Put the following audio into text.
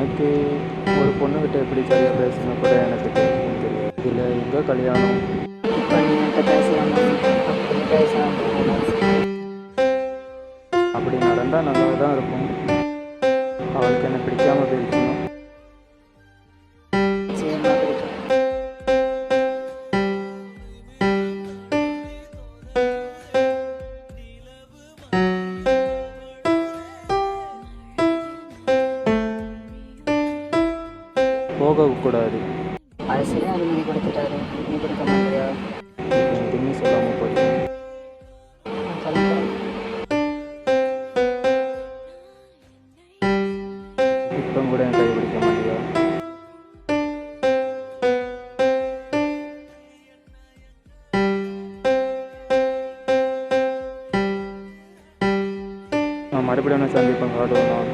எனக்கு ஒரு பொண்ணுக்கிட்ட எப்படி சரியாக பேசணும் கூட எனக்கு தெரியும். இதில் எங்கே கல்யாணம்? இப்போ நீ என்கிட்ட பேசலாமா? அப்படி பேசலாம். அப்படி நடந்தால் நல்லா தான் இருக்கும். அவளுக்கு என்ன பிடிக்காம போயிருக்கணும். நிச்சயமாக பிடிக்கும். போகக்கூடாது. அரசியலும் அனுமதி கொடுத்துட்டாரு, நீ கொடுக்க மாட்டியா? எதுவுமே சொல்லாமல் போயிட்டேன். நான் சொல்லுறேன். இப்போ கூட என் கை பிடிக்க மாட்டியா? நான் மறுபடியும் சந்திப்பேன் காடுவோம்.